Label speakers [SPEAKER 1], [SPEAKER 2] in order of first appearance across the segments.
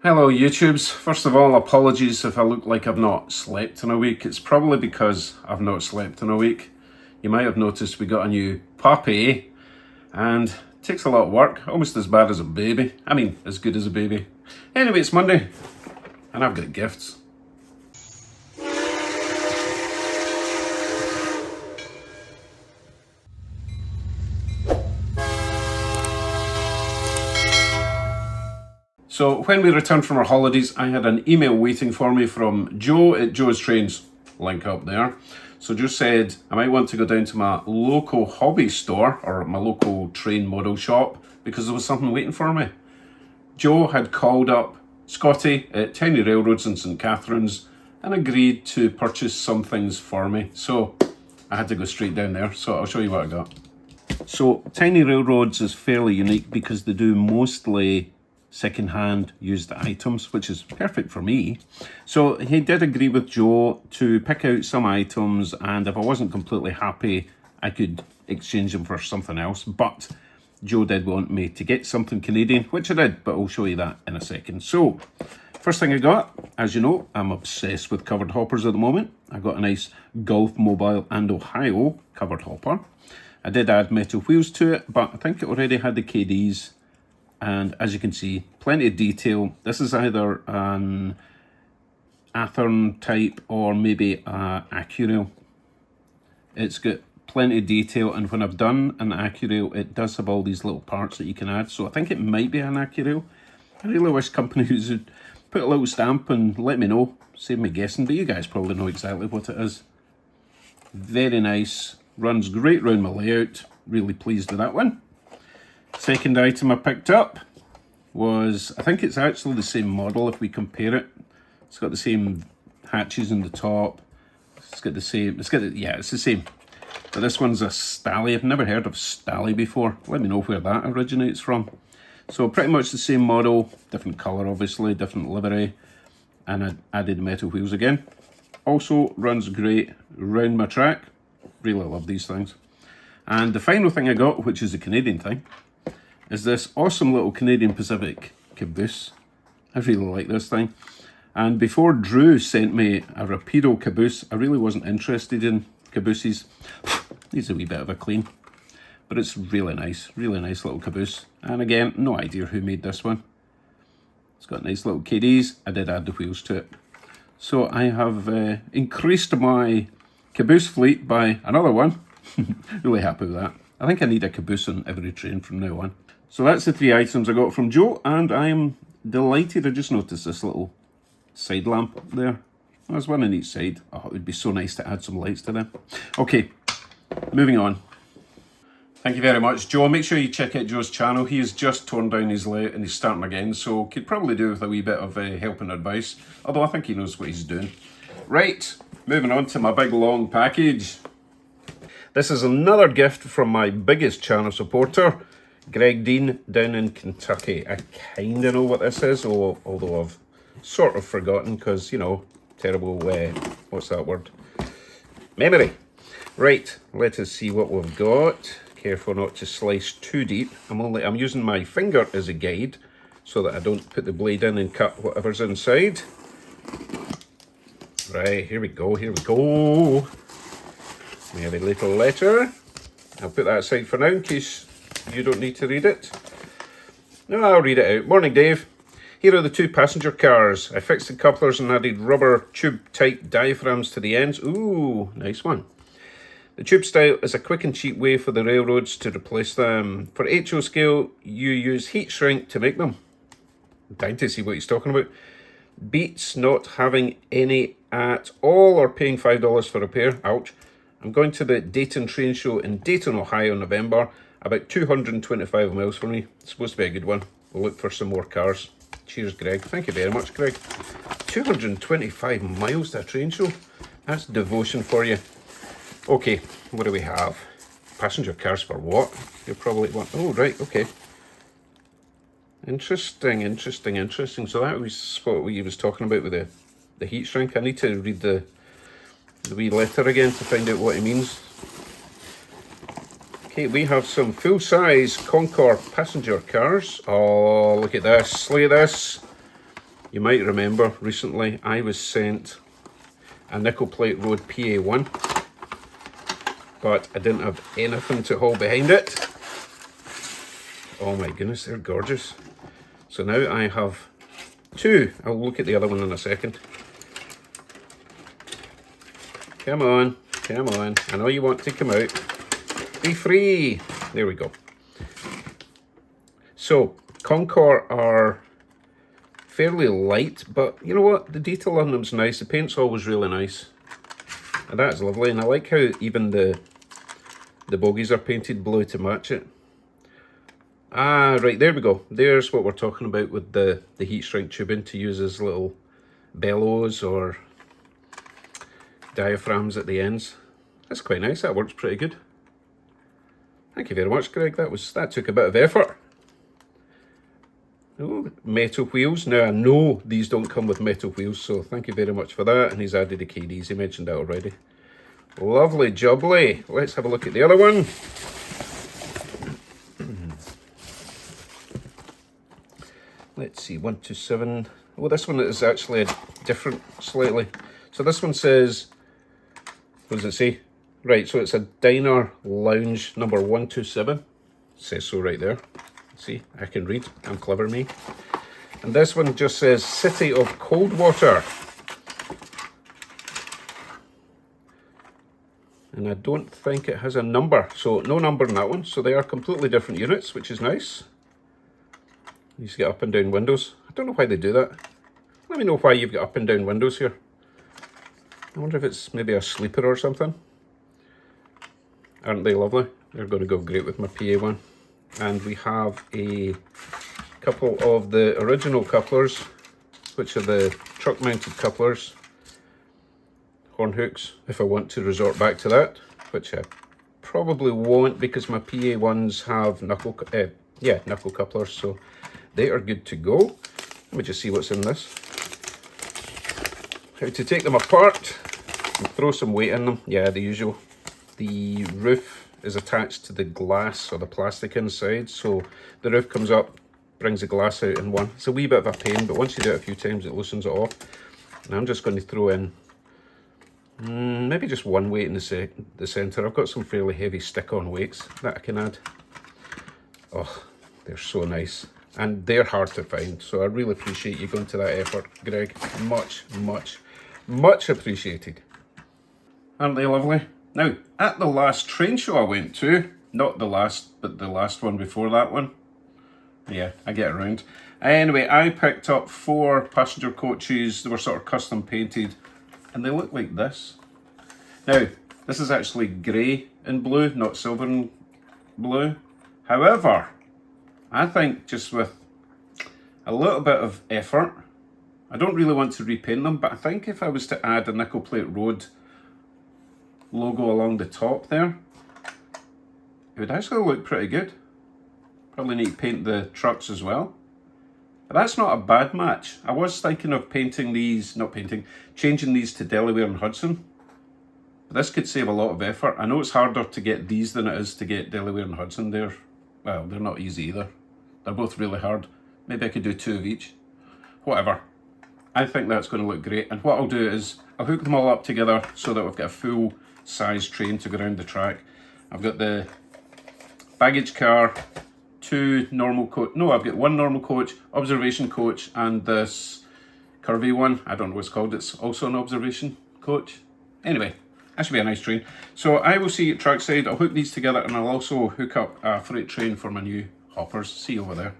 [SPEAKER 1] Hello YouTubes. First of all, apologies if I look like I've not slept in a week. It's probably because I've not slept in a week. You might have noticed we got a new puppy and it takes a lot of work, almost as bad as a baby. I mean, as good as a baby. Anyway, it's Monday and I've got gifts. So when we returned from our holidays, I had an email waiting for me from Joe at Joe's Trains, link up there. So Joe said I might want to go down to my local hobby store or my local train model shop because there was something waiting for me. Joe had called up Scotty at Tiny Railroads in St Catharines and agreed to purchase some things for me. So I had to go straight down there. So I'll show you what I got. So Tiny Railroads is fairly unique because they do mostly second-hand used items, which is perfect for me. So he did agree with Joe to pick out some items, and if I wasn't completely happy, I could exchange them for something else. But Joe did want me to get something Canadian, which I did, but I'll show you that in a second. So first thing I got, as you know, I'm obsessed with covered hoppers at the moment. I got a nice Gulf Mobile and Ohio covered hopper. I did add metal wheels to it, but I think it already had the KDs. And as you can see, plenty of detail. This is either an Athearn type or maybe a Accurail. It's got plenty of detail, and when I've done an Accurail, it does have all these little parts that you can add. So I think it might be an Accurail. I really wish companies would put a little stamp and let me know. Save me guessing, but you guys probably know exactly what it is. Very nice. Runs great round my layout. Really pleased with that one. Second item I picked up was, I think it's actually the same model if we compare it. It's got the same hatches in the top. It's got the same, yeah, it's the same. But this one's a Stally. I've never heard of Stally before. Let me know where that originates from. So pretty much the same model, different colour obviously, different livery. And I added metal wheels again. Also runs great round my track. Really love these things. And the final thing I got, which is a Canadian thing, is this awesome little Canadian Pacific caboose. I really like this thing. And before Drew sent me a Rapido caboose, I really wasn't interested in cabooses. Needs a wee bit of a clean. But it's really nice little caboose. And again, no idea who made this one. It's got nice little KDs. I did add the wheels to it. So I have increased my caboose fleet by another one. Really happy with that. I think I need a caboose on every train from now on. So that's the three items I got from Joe, and I am delighted. I just noticed this little side lamp there. There's one on each side. Oh, it would be so nice to add some lights to them. Okay, moving on. Thank you very much, Joe. Make sure you check out Joe's channel. He has just torn down his layout and he's starting again, so could probably do with a wee bit of help and advice, although I think he knows what he's doing. Right, moving on to my big long package. This is another gift from my biggest channel supporter, Greg Dean, down in Kentucky. I kind of know what this is, although I've sort of forgotten because, you know, terrible, what's that word? Memory. Right, let us see what we've got. Careful not to slice too deep. I'm using my finger as a guide so that I don't put the blade in and cut whatever's inside. Right, here we go. We have a little letter. I'll put that aside for now in case you don't need to read it. No, I'll read it out. Morning, Dave. Here are the two passenger cars. I fixed the couplers and added rubber tube-type diaphragms to the ends. Ooh, nice one. The tube style is a quick and cheap way for the railroads to replace them. For HO scale, you use heat shrink to make them. I'm dying to see what he's talking about. Beats not having any at all or paying $5 for a pair. Ouch. I'm going to the Dayton Train Show in Dayton, Ohio in November. About 225 miles from me. It's supposed to be a good one. We'll look for some more cars. Cheers, Greg. Thank you very much, Greg. 225 miles to a train show? That's devotion for you. Okay, what do we have? Passenger cars for what? You're probably one. Oh, right, okay. Interesting. So that was what he was talking about with the heat shrink. I need to read the wee letter again to find out what he means. Okay, we have some full-size Concord passenger cars. Oh, look at this. You might remember recently I was sent a Nickel Plate Road PA1, but I didn't have anything to haul behind it. Oh my goodness, they're gorgeous. So now I have two. I'll look at the other one in a second. Come on, come on. I know you want to come out. Be free. There we go. So, Concord are fairly light, but you know what? The detail on them's nice. The paint's always really nice. And that's lovely. And I like how even the bogies are painted blue to match it. Ah, right, there we go. There's what we're talking about with the heat shrink tubing to use as little bellows or diaphragms at the ends. That's quite nice. That works pretty good. Thank you very much, Greg. That took a bit of effort. Oh, metal wheels. Now I know these don't come with metal wheels, so thank you very much for that. And he's added the KDs. He mentioned that already. Lovely jubbly. Let's have a look at the other one. Let's see, 127. Oh, this one is actually different slightly. So this one says, what does it say? Right, so it's a Diner Lounge number 127. It says so right there. See, I can read. I'm clever, me. And this one just says City of Coldwater. And I don't think it has a number. So no number in that one. So they are completely different units, which is nice. You just get up and down windows. I don't know why they do that. Let me know why you've got up and down windows here. I wonder if it's maybe a sleeper or something. Aren't they lovely? They're going to go great with my PA1. And we have a couple of the original couplers, which are the truck mounted couplers. Horn hooks, if I want to resort back to that, which I probably won't because my PA1s have knuckle couplers, so they are good to go. Let me just see what's in this. How to take them apart and throw some weight in them. Yeah, the usual. The roof is attached to the glass or the plastic inside, so the roof comes up, brings the glass out in one. It's a wee bit of a pain, but once you do it a few times it loosens it off. And I'm just going to throw in maybe just one weight in the centre. I've got some fairly heavy stick-on weights that I can add. Oh, they're so nice. And they're hard to find, so I really appreciate you going to that effort, Greg. Much, much, much appreciated. Aren't they lovely? Now, at the last train show I went to, not the last, but the last one before that one. Yeah, I get around. Anyway, I picked up 4 passenger coaches. They were sort of custom painted, and they look like this. Now, this is actually grey and blue, not silver and blue. However, I think just with a little bit of effort, I don't really want to repaint them, but I think if I was to add a Nickel Plate Road logo along the top there, it would actually look pretty good. Probably need to paint the trucks as well. But that's not a bad match. I was thinking of changing these to Delaware and Hudson. But this could save a lot of effort. I know it's harder to get these than it is to get Delaware and Hudson. They're not easy either. They're both really hard. Maybe I could do 2 of each. Whatever. I think that's going to look great. And what I'll do is I'll hook them all up together so that we've got a full size train to go around the track. I've got the baggage car, 2 normal coach. No, I've got 1 normal coach, observation coach, and this curvy one. I don't know what it's called. It's also an observation coach. Anyway, that should be a nice train. So I will see you at trackside. I'll hook these together and I'll also hook up a freight train for my new hoppers. See you over there.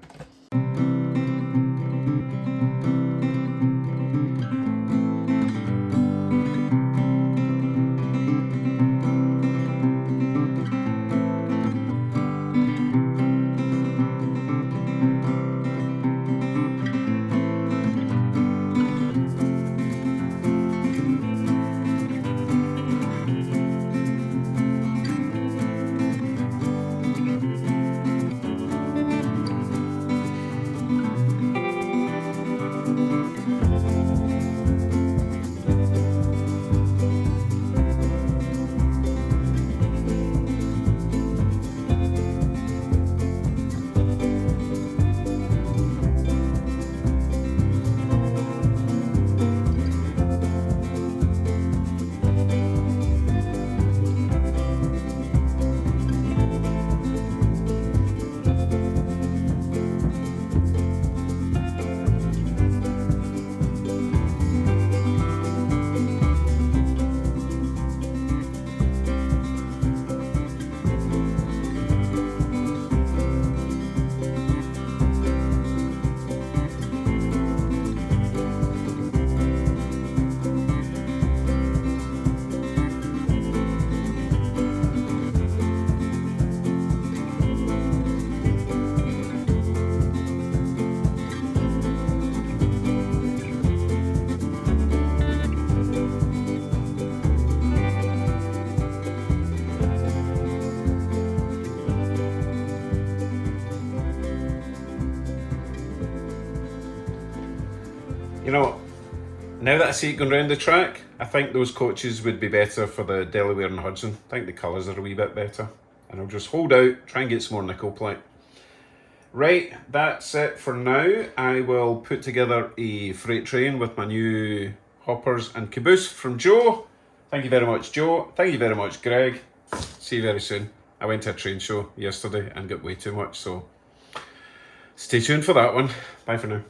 [SPEAKER 1] You know, now that I see it going round the track, I think those coaches would be better for the Delaware and Hudson. I think the colours are a wee bit better. And I'll just hold out, try and get some more nickel plate. Right, that's it for now. I will put together a freight train with my new hoppers and caboose from Joe. Thank you very much, Joe. Thank you very much, Greg. See you very soon. I went to a train show yesterday and got way too much, so stay tuned for that one. Bye for now.